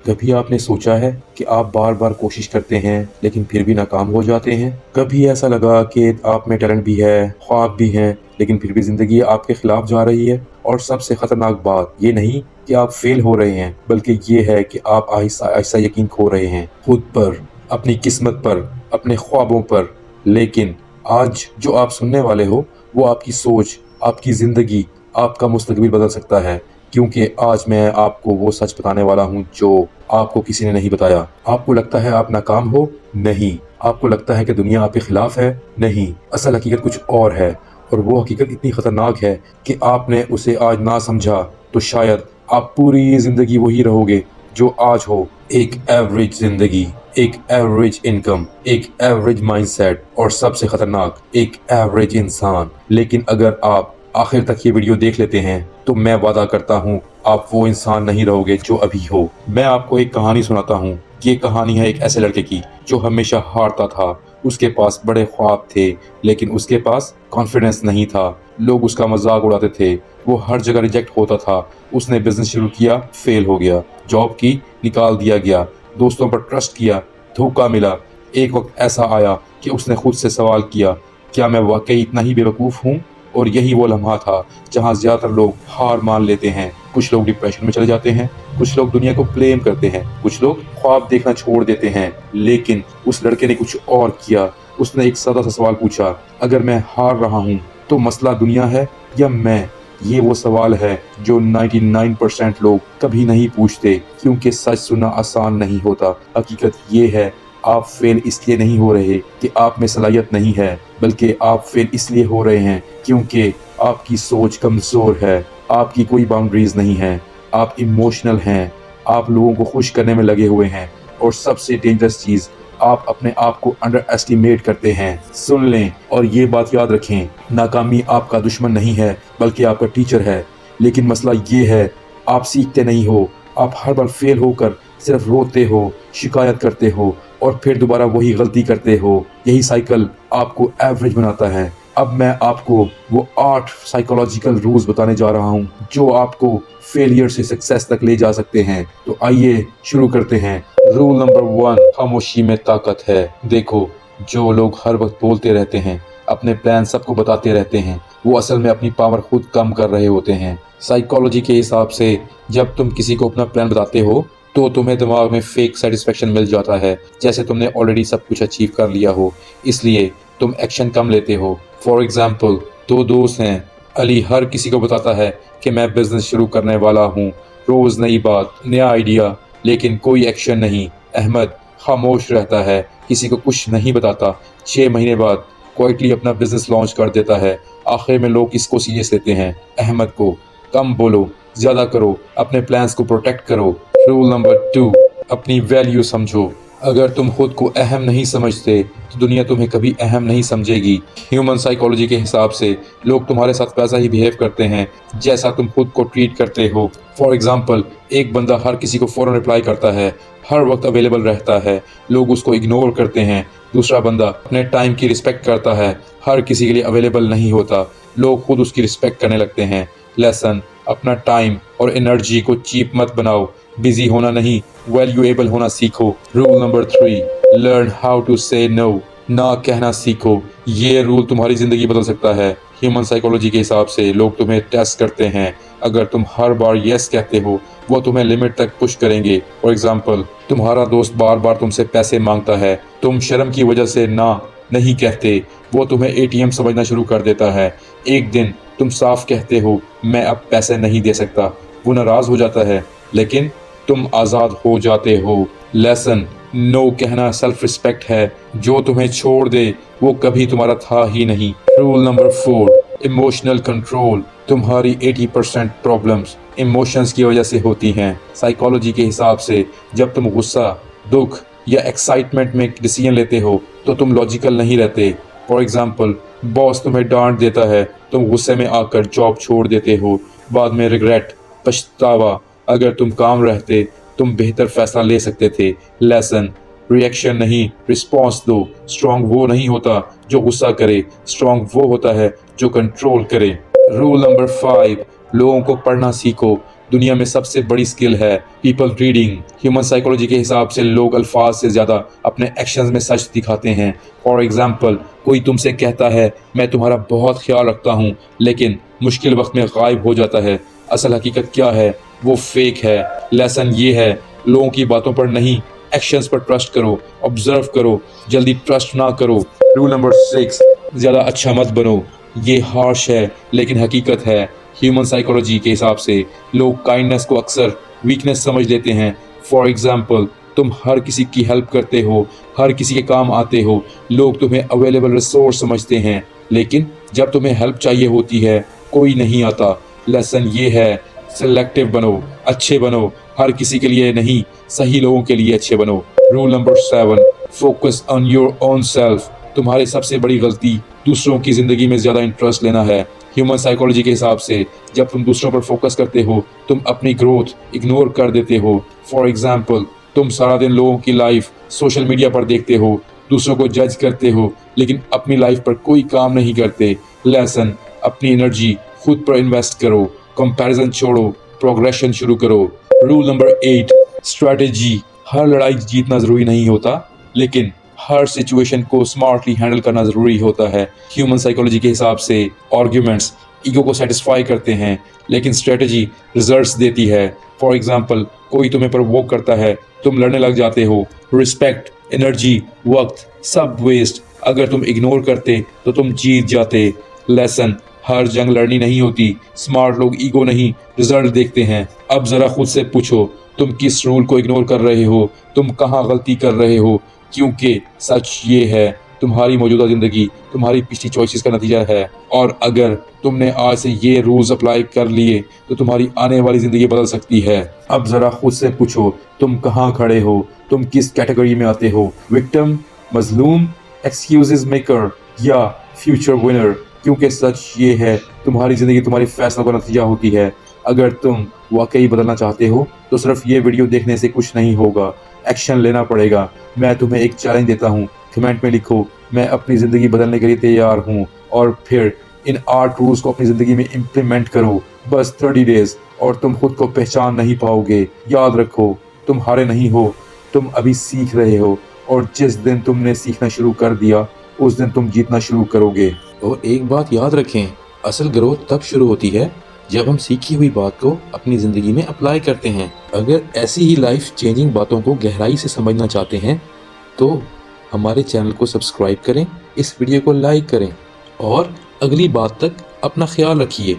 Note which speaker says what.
Speaker 1: कभी आपने सोचा है कि आप बार बार कोशिश करते हैं लेकिन फिर भी नाकाम हो जाते हैं? कभी ऐसा लगा कि आप में टैलेंट भी है, ख्वाब भी हैं, लेकिन फिर भी जिंदगी आपके खिलाफ जा रही है? और सबसे खतरनाक बात ये नहीं कि आप फेल हो रहे हैं, बल्कि ये है कि आप आहिस्ता आहिस्ता यकीन खो रहे हैं खुद पर, अपनी किस्मत पर, अपने ख्वाबों पर। लेकिन आज जो आप सुनने वाले हो वो आपकी सोच, आपकी जिंदगी, आपका मुस्तकबिल बदल सकता है। क्योंकि आज मैं आपको वो सच बताने वाला हूँ जो आपको किसी ने नहीं बताया। आपको लगता है आप नाकाम हो? नहीं। आपको लगता है कि दुनिया आपके खिलाफ है? नहीं। असल हकीकत कुछ और है, और वो हकीकत इतनी खतरनाक है कि आपने उसे आज ना समझा तो शायद आप पूरी जिंदगी वही रहोगे जो आज हो। एक एवरेज जिंदगी, एक एवरेज इनकम, एक एवरेज माइंडसेट, और सबसे खतरनाक एक एवरेज इंसान। लेकिन अगर आप आखिर तक ये वीडियो देख लेते हैं तो मैं वादा करता हूँ आप वो इंसान नहीं रहोगे जो अभी हो। मैं आपको एक कहानी सुनाता हूँ। ये कहानी है एक ऐसे लड़के की जो हमेशा हारता था। उसके पास बड़े ख्वाब थे लेकिन उसके पास कॉन्फिडेंस नहीं था। लोग उसका मजाक उड़ाते थे, वो हर जगह रिजेक्ट होता था। उसने बिजनेस शुरू किया, फेल हो गया। जॉब की, निकाल दिया गया। दोस्तों पर ट्रस्ट किया, धोखा मिला। एक वक्त ऐसा आया कि उसने खुद से सवाल किया, क्या मैं वाकई इतना ही बेवकूफ़ हूँ? और यही वो लम्हा था जहाँ ज़्यादातर लोग हार मान लेते हैं। कुछ लोग डिप्रेशन में चले जाते हैं, कुछ लोग दुनिया को ब्लेम करते हैं, कुछ लोग ख्वाब देखना छोड़ देते हैं। लेकिन उस लड़के ने कुछ और किया। उसने एक सादा सा सवाल पूछा, अगर मैं हार रहा हूँ तो मसला दुनिया है या मैं? ये वो सवाल है जो 99% लोग कभी नहीं पूछते, क्योंकि सच सुनना आसान नहीं होता। हकीकत ये है, आप फेल इसलिए नहीं हो रहे कि आप में सलाहियत नहीं है, बल्कि आप फेल इसलिए हो रहे हैं क्योंकि आपकी सोच कमज़ोर है। आपकी कोई बाउंड्रीज नहीं है, आप इमोशनल हैं, आप लोगों को खुश करने में लगे हुए हैं, और सबसे डेंजरस चीज़, आप अपने आप को अंडर एस्टिमेट करते हैं। सुन लें और ये बात याद रखें, नाकामी आपका दुश्मन नहीं है बल्कि आपका टीचर है। लेकिन मसला ये है, आप सीखते नहीं हो। आप हर बार फेल होकर सिर्फ रोते हो, शिकायत करते हो, और फिर दोबारा वही गलती करते हो। यही साइकिल आपको एवरेज बनाता है। अब मैं आपको वो 8 साइकोलॉजिकल रूल्स बताने जा रहा हूँ जो आपको फेलियर से सक्सेस तक ले जा सकते हैं। तो आइए शुरू करते हैं। रूल नंबर 1, खामोशी में ताकत है। देखो, जो लोग हर वक्त बोलते रहते हैं, अपने प्लान सबको बताते रहते हैं, वो असल में अपनी पावर खुद कम कर रहे होते हैं। साइकोलॉजी के हिसाब से जब तुम किसी को अपना प्लान बताते हो तो तुम्हें दिमाग में फेक सेटिस्फेक्शन मिल जाता है, जैसे तुमने ऑलरेडी सब कुछ अचीव कर लिया हो। इसलिए तुम एक्शन कम लेते हो। फॉर एग्जाम्पल, 2 दोस्त हैं। अली हर किसी को बताता है कि मैं बिजनेस शुरू करने वाला हूँ। रोज़ नई बात, नया आइडिया, लेकिन कोई एक्शन नहीं। अहमद खामोश रहता है, किसी को कुछ नहीं बताता। 6 महीने बाद क्वाइटली अपना बिजनेस लॉन्च कर देता है। आखिर में लोग इसको सीरियस लेते हैं। अहमद को कम बोलो, ज़्यादा करो, अपने प्लान्स को प्रोटेक्ट करो। रूल नंबर 2, अपनी वैल्यू समझो। अगर तुम खुद को अहम नहीं समझते तो दुनिया तुम्हें कभी अहम नहीं समझेगी। ह्यूमन साइकोलॉजी के हिसाब से लोग तुम्हारे साथ वैसा ही बिहेव करते हैं जैसा तुम खुद को ट्रीट करते हो। फॉर एग्जाम्पल, एक बंदा हर किसी को फ़ौरन रिप्लाई करता है, हर वक्त अवेलेबल रहता है, लोग उसको इग्नोर करते हैं। दूसरा बंदा अपने टाइम की रिस्पेक्ट करता है, हर किसी के लिए अवेलेबल नहीं होता, लोग खुद उसकी रिस्पेक्ट करने लगते हैं। लेसन, अपना टाइम और एनर्जी को चीप मत बनाओ। बिजी होना नहीं, वैल्यूएबल होना सीखो। Rule number 3, learn how to say no. ना कहना सीखो। ये रूल तुम्हारी ज़िंदगी बदल सकता है। ह्यूमन साइकोलॉजी के हिसाब से लोग तुम्हें टेस्ट करते हैं। अगर तुम हर बार यस कहते हो, वो तुम्हें लिमिट तक पुश करेंगे। फॉर एग्जाम्पल, तुम्हारा दोस्त बार बार तुमसे पैसे मांगता है, तुम शर्म की वजह से ना नहीं कहते, वो तुम्हें एटीएम समझना शुरू कर देता है। एक दिन तुम साफ कहते हो, मैं अब पैसे नहीं दे सकता, वो नाराज़ हो जाता है, लेकिन तुम आज़ाद हो जाते हो। लेसन, नो कहना सेल्फ रिस्पेक्ट है। जो तुम्हें छोड़ दे वो कभी तुम्हारा था ही नहीं। Rule number 4, emotional control. तुम्हारी 80% प्रॉब्लम्स इमोशंस की वजह से होती हैं। साइकोलॉजी के हिसाब से जब तुम गुस्सा, दुख या एक्साइटमेंट में डिसीजन लेते हो तो तुम लॉजिकल नहीं रहते। फॉर एग्जाम्पल, बॉस तुम्हें डांट देता है, तुम गुस्से में आकर जॉब छोड़ देते हो, बाद में रिग्रेट, पछतावा। अगर तुम काम रहते तुम बेहतर फैसला ले सकते थे। लेसन, रिएक्शन नहीं, रिस्पॉन्स दो। स्ट्रॉन्ग वो नहीं होता जो गुस्सा करे, स्ट्रॉन्ग वो होता है जो कंट्रोल करे। रूल नंबर 5, लोगों को पढ़ना सीखो, दुनिया में सबसे बड़ी स्किल है पीपल रीडिंग। ह्यूमन साइकोलॉजी के हिसाब से लोग अल्फाज से ज़्यादा अपने एक्शंस में सच दिखाते हैं। फॉर एग्जाम्पल, कोई तुमसे कहता है मैं तुम्हारा बहुत ख्याल रखता हूँ, लेकिन मुश्किल वक्त में गायब हो जाता है। असल हकीकत क्या है? वो फेक है। लेसन ये है, लोगों की बातों पर नहीं, एक्शंस पर ट्रस्ट करो, ऑब्जर्व करो, जल्दी ट्रस्ट ना करो। रूल नंबर 6, ज़्यादा अच्छा मत बनो। ये हार्श है लेकिन हकीकत है। ह्यूमन साइकोलॉजी के हिसाब से लोग काइंडनेस को अक्सर वीकनेस समझ लेते हैं। फॉर एग्जाम्पल, तुम हर किसी की हेल्प करते हो, हर किसी के काम आते हो, लोग तुम्हें अवेलेबल रिसोर्स समझते हैं, लेकिन जब तुम्हें हेल्प चाहिए होती है कोई नहीं आता। लेसन ये है, सिलेक्टिव बनो, अच्छे बनो, हर किसी के लिए नहीं, सही लोगों के लिए अच्छे बनो। Rule number 7, focus on your own self. तुम्हारी सबसे बड़ी गलती दूसरों की ज़िंदगी में ज़्यादा इंटरेस्ट लेना है। ह्यूमन साइकोलॉजी के हिसाब से जब तुम दूसरों पर फोकस करते हो, तुम अपनी ग्रोथ इग्नोर कर देते हो। फॉर एग्जाम्पल, तुम सारा दिन लोगों की लाइफ सोशल मीडिया पर देखते हो, दूसरों को जज करते हो, लेकिन अपनी लाइफ पर कोई काम नहीं करते। लेसन, अपनी एनर्जी खुद पर इन्वेस्ट करो, कंपैरिजन छोड़ो, प्रोग्रेशन शुरू करो। Rule number 8, strategy. हर लड़ाई जीतना ज़रूरी नहीं होता, लेकिन हर सिचुएशन को स्मार्टली हैंडल करना ज़रूरी होता है। ह्यूमन साइकोलॉजी के हिसाब से आर्ग्यूमेंट्स ईगो को सेटिस्फाई करते हैं, लेकिन स्ट्रेटजी रिजल्ट्स देती है। फॉर एग्जांपल, कोई तुम्हें प्रोवोक करता है, तुम लड़ने लग जाते हो, रिस्पेक्ट, एनर्जी, वक्त सब वेस्ट। अगर तुम इग्नोर करते तो तुम जीत जाते। लेसन, हर जंग लड़नी नहीं होती, स्मार्ट लोग ईगो नहीं रिजल्ट देखते हैं। अब ज़रा खुद से पूछो, तुम किस रूल को इग्नोर कर रहे हो, तुम कहाँ गलती कर रहे हो? क्योंकि सच ये है, तुम्हारी मौजूदा ज़िंदगी तुम्हारी पिछली चॉइसेस का नतीजा है, और अगर तुमने आज से ये रूल्स अप्लाई कर लिए तो तुम्हारी आने वाली ज़िंदगी बदल सकती है। अब ज़रा खुद से पूछो, तुम कहाँ खड़े हो, तुम किस कैटेगरी में आते हो? विक्टिम, मजलूम, एक्सक्यूजेस मेकर या फ्यूचर विनर? क्योंकि सच ये है, तुम्हारी ज़िंदगी तुम्हारी फैसलों का नतीजा होती है। अगर तुम वाकई बदलना चाहते हो तो सिर्फ ये वीडियो देखने से कुछ नहीं होगा, एक्शन लेना पड़ेगा। मैं तुम्हें एक चैलेंज देता हूँ, कमेंट में लिखो मैं अपनी ज़िंदगी बदलने के लिए तैयार हूँ, और फिर इन 8 रूल्स को अपनी ज़िंदगी में इम्प्लीमेंट करो। बस 30 डेज और तुम खुद को पहचान नहीं पाओगे। याद रखो, तुम हारे नहीं हो, तुम अभी सीख रहे हो, और जिस दिन तुमने सीखना शुरू कर दिया उस दिन तुम जीतना शुरू करोगे।
Speaker 2: और एक बात याद रखें, असल ग्रोथ तब शुरू होती है जब हम सीखी हुई बात को अपनी ज़िंदगी में अप्लाई करते हैं। अगर ऐसी ही लाइफ चेंजिंग बातों को गहराई से समझना चाहते हैं तो हमारे चैनल को सब्सक्राइब करें, इस वीडियो को लाइक करें, और अगली बात तक अपना ख्याल रखिए।